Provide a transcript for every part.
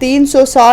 360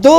2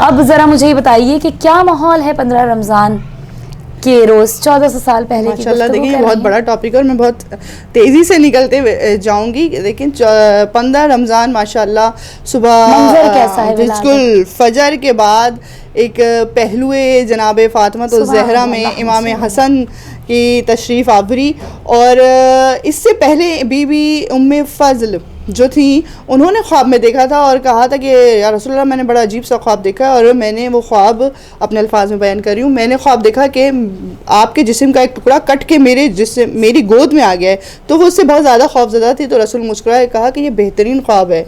اب ذرا مجھے یہ بتائیے کہ کیا ماحول ہے 15 رمضان کے روز 1400 سال پہلے کی. ماشاءاللہ دیکھیں یہ بہت بڑا ٹاپک ہے اور میں بہت تیزی سے نکلتے جاؤں گی. لیکن 15 رمضان ماشاءاللہ صبح منظر کیسا ہے بالکل فجر کے بعد ایک پہلو جناب فاطمہ الزہرا میں امام حسن کی تشریف آوری, اور اس سے پہلے بی بی ام فضل جو تھیں انہوں نے خواب میں دیکھا تھا اور کہا تھا کہ یا رسول اللہ میں نے بڑا عجیب سا خواب دیکھا اور میں نے وہ خواب اپنے الفاظ میں بیان کر رہی ہوں. میں نے خواب دیکھا کہ آپ کے جسم کا ایک ٹکڑا کٹ کے میری گود میں آ گیا ہے. تو وہ اس سے بہت زیادہ خوف زدہ تھی. تو رسول مسکرائے کہا کہ یہ بہترین خواب ہے,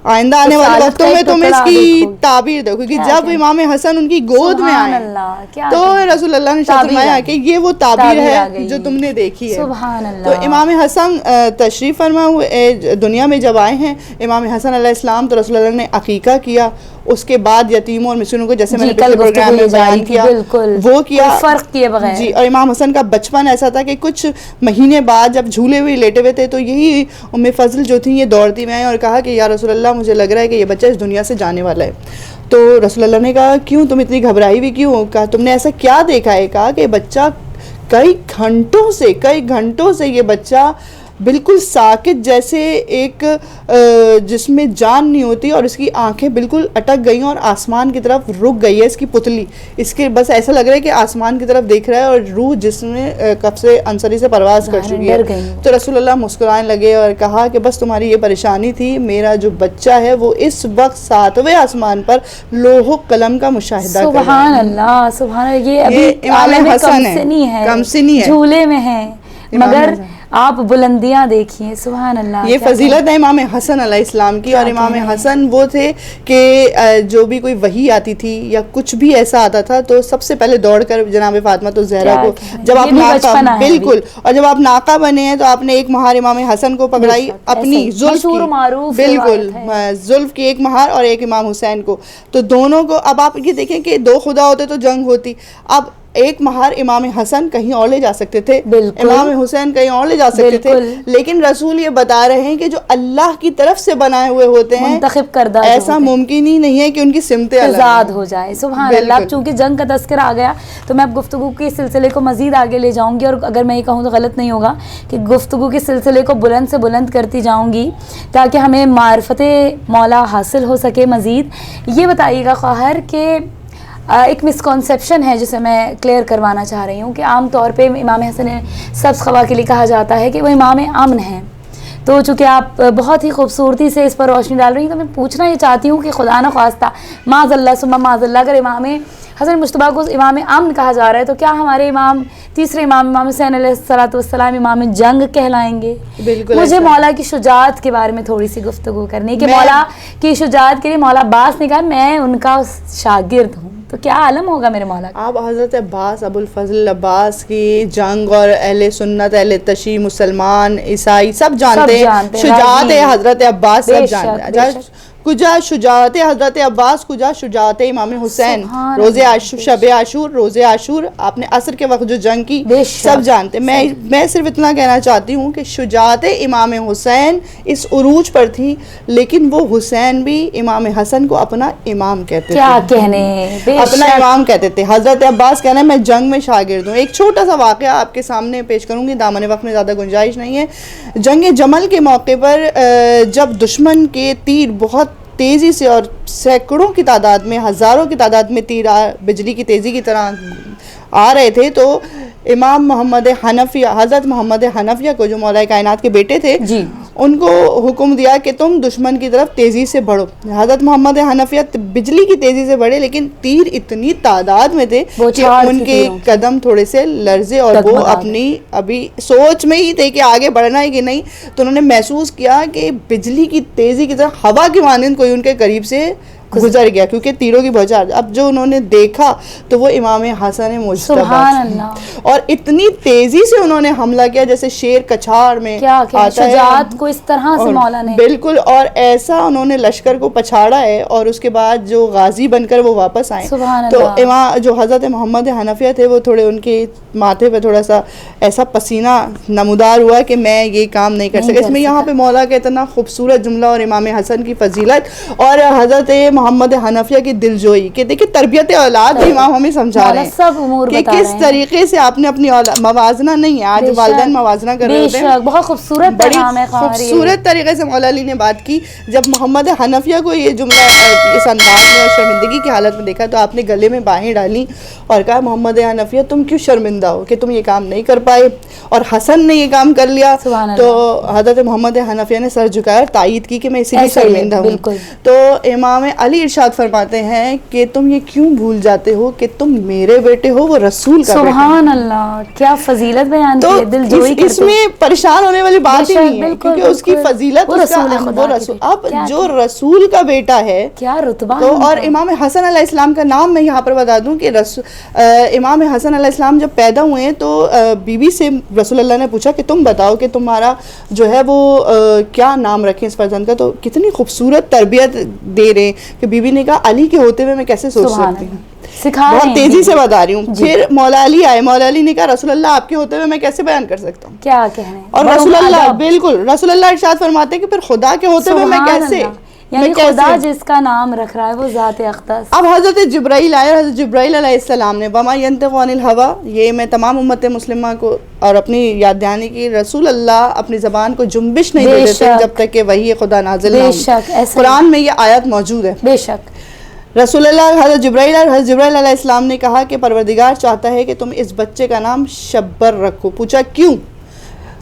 آئندہ آنے والے وقتوں میں تم اس کی تعبیر دو, کیونکہ جب امام حسن ان کی گود میں آئے تو رسول اللہ نے فرمایا کہ یہ وہ تعبیر ہے جو تم نے دیکھی ہے. تو امام حسن تشریف فرما ہوئے دنیا میں جب آئے ہیں امام حسن علیہ السلام, تو رسول اللہ نے عقیقہ کیا. اس کے بعد یتیموں اور مسکینوں کو جیسے میں نے پچھلے پروگرام میں بیان کیا وہ کیا فرق کیے بغیر جی. اور امام حسن کا بچپن ایسا تھا کہ کچھ مہینے بعد جب جھولے ہوئے لیٹے ہوئے تھے تو یہی ام فضل جو تھیں یہ دوڑتی میں آئیں اور کہا کہ یا رسول اللہ مجھے لگ رہا ہے کہ یہ بچہ اس دنیا سے جانے والا ہے. تو رسول اللہ نے کہا کیوں تم اتنی گھبرائی ہوئی کیوں, کہا تم نے ایسا کیا دیکھا ہے. کہا کہ بچہ کئی گھنٹوں سے یہ بچہ بالکل ساکت جیسے ایک جس میں جان نہیں ہوتی اور اس کی آنکھیں بالکل اٹک گئی ہیں اور آسمان کی طرف رک گئی ہے اس کی پتلی, اس کے بس ایسا لگ رہا ہے کہ آسمان کی طرف دیکھ رہا ہے اور روح جس میں کب سے انصری سے پرواز کر چکی ہے. تو رسول اللہ مسکرانے لگے اور کہا کہ بس تمہاری یہ پریشانی تھی, میرا جو بچہ ہے وہ اس وقت 7ویں آسمان پر لوح و قلم کا مشاہدہ کر رہا ہے. سبحان اللہ سبحان اللہ. یہ ابھی عالم کمسنی ہے, جھولے میں ہے مگر آپ بلندیاں دیکھیے. سبحان اللہ. یہ فضیلت ہے امام حسن علیہ السلام کی. اور امام حسن وہ تھے کہ جو بھی کوئی وحی آتی تھی یا کچھ بھی ایسا آتا تھا تو سب سے پہلے دوڑ کر جناب فاطمہ الزہرا کو, جب آپ ناقہ بالکل اور جب آپ ناقہ بنے ہیں تو آپ نے ایک مہار امام حسن کو پکڑائی اپنی زلف کی, بالکل زلف کی ایک مہار اور ایک امام حسین کو. تو دونوں کو اب آپ یہ دیکھیں کہ دو خدا ہوتے تو جنگ ہوتی. اب ایک مہار امام حسن کہیں اور لے جا سکتے تھے, امام حسین کہیں اور لے جا سکتے تھے, لیکن رسول یہ بتا رہے ہیں کہ جو اللہ کی طرف سے بنائے ہوئے ہوتے ہیں منتخب کردہ ایسا ممکن ہی نہیں ہے کہ ان کی سمتیں آزاد ہو جائے. سبحان اللہ. اب چونکہ جنگ کا تذکرہ آ گیا تو میں اب گفتگو کے سلسلے کو مزید آگے لے جاؤں گی, اور اگر میں یہ کہوں تو غلط نہیں ہوگا کہ گفتگو کے سلسلے کو بلند سے بلند کرتی جاؤں گی تاکہ ہمیں معرفت مولا حاصل ہو سکے مزید. یہ بتائیے گا خواہر کہ ایک مسکنسیپشن ہے جسے میں کلیئر کروانا چاہ رہی ہوں کہ عام طور پہ امام حسن سبز خوا کے لیے کہا جاتا ہے کہ وہ امام امن ہیں. تو چونکہ آپ بہت ہی خوبصورتی سے اس پر روشنی ڈال رہی ہیں تو میں پوچھنا یہ چاہتی ہوں کہ خدا نہ خواستہ معاذ اللہ ثم معاذ اللہ اگر امام حسن مجتبیٰ کو امام امن کہا جا رہا ہے تو کیا ہمارے تیسرے امام حسین علیہ السلام امام جنگ کہلائیں گے؟ مجھے مولا کی شجاعت کے بارے میں تھوڑی سی گفتگو کرنی کہ مولا کی شجاعت کے لیے مولا عباس نے کہا میں ان کا شاگرد ہوں, تو کیا عالم ہوگا میرے مولا کا. آپ حضرت عباس ابو الفضل عباس کی جنگ اور اہل سنت اہل تشیع مسلمان عیسائی سب جانتے ہیں شجاعت حضرت عباس, سب جانتے ہیں. کجا شجاعت حضرت عباس, کجا شجاعت امام حسین. روز شب عاشور, روز عاشور آپ نے عصر کے وقت جو جنگ کی سب جانتے. میں صرف اتنا کہنا چاہتی ہوں کہ شجاعت امام حسین اس عروج پر تھی, لیکن وہ حسین بھی امام حسن کو اپنا امام کہتے تھے. کیا کہنے, اپنا امام کہتے تھے. حضرت عباس کہنا ہے میں جنگ میں شاگرد ہوں. ایک چھوٹا سا واقعہ آپ کے سامنے پیش کروں گی, دامن وقت میں زیادہ گنجائش نہیں ہے. جنگ جمل کے موقع پر جب دشمن کے تیر بہت تیزی سے اور سینکڑوں کی تعداد میں, ہزاروں کی تعداد میں تیر بجلی کی تیزی کی طرح آ رہے تھے تو امام محمد حنفیہ, حضرت محمد حنفیہ کو جو مولا کائنات کے بیٹے تھے جی, ان کو حکم دیا کہ تم دشمن کی طرف تیزی سے بڑھو. حضرت محمد حنفیہ بجلی کی تیزی سے بڑھے لیکن تیر اتنی تعداد میں تھے کہ ان کے قدم تھوڑے سے لرزے اور وہ اپنی ابھی سوچ میں ہی تھے کہ آگے بڑھنا ہے کہ نہیں. تو انہوں نے محسوس کیا کہ بجلی کی تیزی کی طرح ہوا کی مانند کوئی ان کے قریب سے گزر گیا کیونکہ تیروں کی بوچھار. اب جو انہوں نے دیکھا تو وہ امام حسن مجتبیٰ اور اتنی تیزی سے انہوں نے حملہ کیا جیسے شیر کچھاڑ میں آتا ہے. شجاعت کو اس طرح سے مولا نے بالکل, اور ایسا انہوں نے لشکر کو پچھاڑا ہے اور اس کے بعد جو غازی بن کر وہ واپس آئے تو امام جو حضرت محمد حنفیہ تھے وہ تھوڑے ان کے ماتھے پہ تھوڑا سا ایسا پسینہ نمودار ہوا کہ میں یہ کام نہیں کر سکا. اس میں یہاں پہ مولا کا اتنا خوبصورت جملہ اور امام حسن کی فضیلت اور حضرت محمد حنفیہ کی دلجوئی کہ دیکھیں تربیت اولاد بھی امام ہمیں سمجھا رہے ہیں کہ کس طریقے سے آپ نے اپنی موازنہ نہیں ہے، آج والدین موازنہ کر رہے ہوتے ہیں، بہت خوبصورت بڑی خوبصورت طریقے سے مولا علی نے بات کی. جب محمد حنفیہ کو یہ جملہ اس انداز میں اور شرمندگی کی حالت میں دیکھا تو آپ نے گلے میں باہیں ڈالی اور کہا محمد حنفیہ تم کیوں شرمندہ ہو کہ تم یہ کام نہیں کر پائے، اور حسن نے یہ کام کر لیا. تو حضرت محمد حنفیہ نے سر جھکایا اور تائید کی کہ میں اسی لیے شرمندہ ہوں. تو امام علی ارشاد فرماتے ہیں کہ تم یہ کیوں بھول جاتے ہو کہ تم میرے بیٹے ہو، وہ رسول کا بیٹا. سبحان اللہ، کیا فضیلت بیان کی ہے. دل جوئی اس میں پریشان ہونے والی بات ہی نہیں ہے کیونکہ اس کی فضیلت وہ رسول، اب جو رسول کا بیٹا ہے کیا رتبہ. تو اور امام حسن علیہ السلام کا نام میں یہاں پر بتا دوں کہ امام حسن علیہ السلام جب پیدا ہوئے ہیں تو بی بی سے رسول اللہ نے پوچھا کہ تم بتاؤ کہ تمہارا جو ہے وہ کیا نام رکھیں اس فرزند کا. تو کتنی خوبصورت تربیت دے رہے ہیں کہ بی بی نے کہا علی کے ہوتے ہوئے میں کیسے سوچ سکتی ہوں، بہت تیزی سے بتا رہی ہوں. پھر مولا علی آئے، مولا علی نے کہا رسول اللہ آپ کے ہوتے ہوئے میں کیسے بیان کر سکتا ہوں، کیا کہنے. اور رسول اللہ بالکل رسول اللہ ارشاد فرماتے کہ پھر خدا کے ہوتے ہوئے میں کیسے، یعنی خدا جس کا نام رکھ رہا ہے وہ ذات اقدس. اب حضرت جبرائیل آئے، حضرت جبرائیل علیہ السلام نے وما ینطق عن الہوی، یہ میں تمام امت مسلمہ کو اور اپنی یاد دہانی کی، رسول اللہ اپنی زبان کو جنبش نہیں دے دیتے جب تک کہ وحی خدا نازل نہ ہو. قرآن میں یہ آیت موجود ہے. بے شک رسول اللہ حضرت جبرائیل علیہ السلام نے کہا کہ پروردگار چاہتا ہے کہ تم اس بچے کا نام شبر رکھو. پوچھا کیوں؟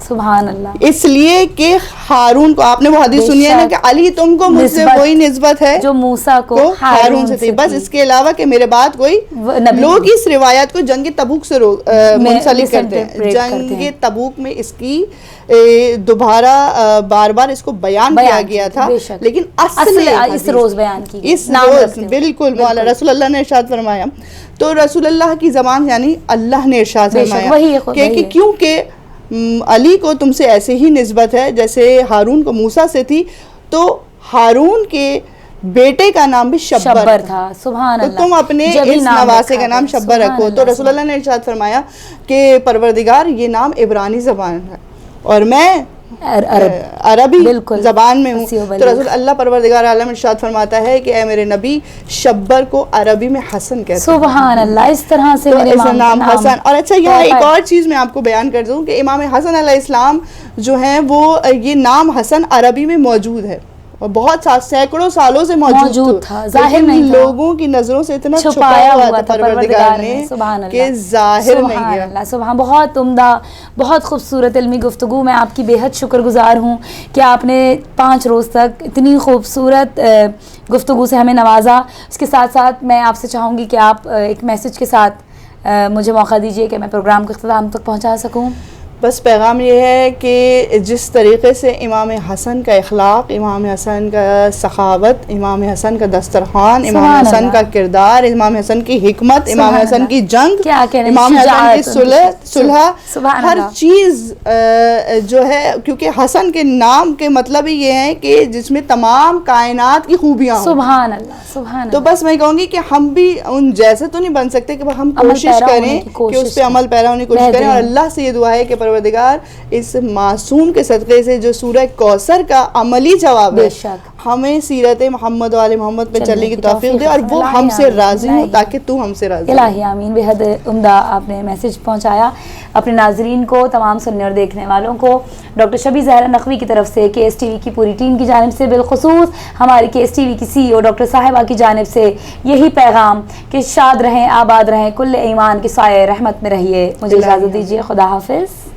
سبحان اللہ، اس لیے کہ ہارون کو، آپ نے وہ حدیث سنی ہے نا کہ علی تم کو مجھ سے وہی نسبت ہے جو موسیٰ کو ہارون سے تھی، بس اس کے علاوہ کہ میرے بعد کوئی. لوگ اس روایت کو جنگ تبوک سے منسلک کرتے ہیں. جنگ تبوک میں اس کی دوبارہ بار بار اس کو بیان کیا گیا تھا، لیکن اصل اس روز بیان کی اس روز بالکل مولا رسول اللہ نے ارشاد فرمایا. تو رسول اللہ کی زبان یعنی اللہ نے ارشاد فرمایا کہ کیونکہ علی کو تم سے ایسے ہی نسبت ہے جیسے ہارون کو موسیٰ سے تھی، تو ہارون کے بیٹے کا نام بھی شبر تھا. سبحان اللہ، تو تم اپنے اس نواسے کا نام شبر رکھو. تو رسول اللہ نے ارشاد فرمایا کہ پروردگار یہ نام عبرانی زبان ہے اور میں عربی زبان میں ہوں. تو رسول اللہ پروردگار عالم ارشاد فرماتا ہے کہ اے میرے نبی شبر کو عربی میں حسن کہتے ہیں. سبحان اللہ، اس طرح سے میرے نام حسن. اور اچھا یہاں ایک اور چیز میں آپ کو بیان کر دوں کہ امام حسن علیہ السلام جو ہیں وہ یہ نام حسن عربی میں موجود ہے اور بہت سینکڑوں سالوں سے موجود تھا، ظاہر نہیں تھا، لوگوں کی نظروں سے اتنا چھپایا ہوا تھا پروردگار نے کہ ظاہر نہیں گیا. سبحان، بہت عمدہ، بہت خوبصورت علمی گفتگو. میں آپ کی بے حد شکر گزار ہوں کہ آپ نے 5 روز تک اتنی خوبصورت گفتگو سے ہمیں نوازا. اس کے ساتھ ساتھ میں آپ سے چاہوں گی کہ آپ ایک میسج کے ساتھ مجھے موقع دیجیے کہ میں پروگرام کو اختتام تک پہنچا سکوں. بس پیغام یہ ہے کہ جس طریقے سے امام حسن کا اخلاق، امام حسن کا سخاوت، امام حسن کا دسترخوان، امام حسن کا کردار، امام حسن کی حکمت، امام حسن کی جنگ، امام حسن کی صلح، ہر چیز جو ہے، کیونکہ حسن کے نام کے مطلب ہی یہ ہے کہ جس میں تمام کائنات کی خوبیاں ہوں. سبحان اللہ، سبحان اللہ. تو بس میں کہوں گی کہ ہم بھی ان جیسے تو نہیں بن سکتے کہ ہم کوشش کریں کہ اس پہ عمل پیرا ہونے کی کوشش کریں، اور اللہ سے یہ دعا ہے کہ پروردگار اس معصوم کے صدقے سے جو سورہ کوثر کا عملی جواب ہے، ہمیں سیرت محمد و آل محمد پہ چلنے کی توفیق دے اور وہ ہم سے راضی ہوں تاکہ تو ہم سے راضی ہو. الہی آمین. بے حد عمدہ آپ نے میسج پہنچایا اپنے ناظرین کو، تمام سننے اور دیکھنے والوں کو. ڈاکٹر شبی زہرا نقوی کی طرف سے کے ایس ٹی وی کی پوری ٹیم کی جانب سے، بالخصوص ہماری کے ایس ٹی وی کی سی ای او ڈاکٹر صاحبہ کی جانب سے یہی پیغام کہ شاد رہیں، آباد رہیں، کل ایمان کے سائے رحمت میں رہیے. مجھے اجازت دیجیے، خدا حافظ.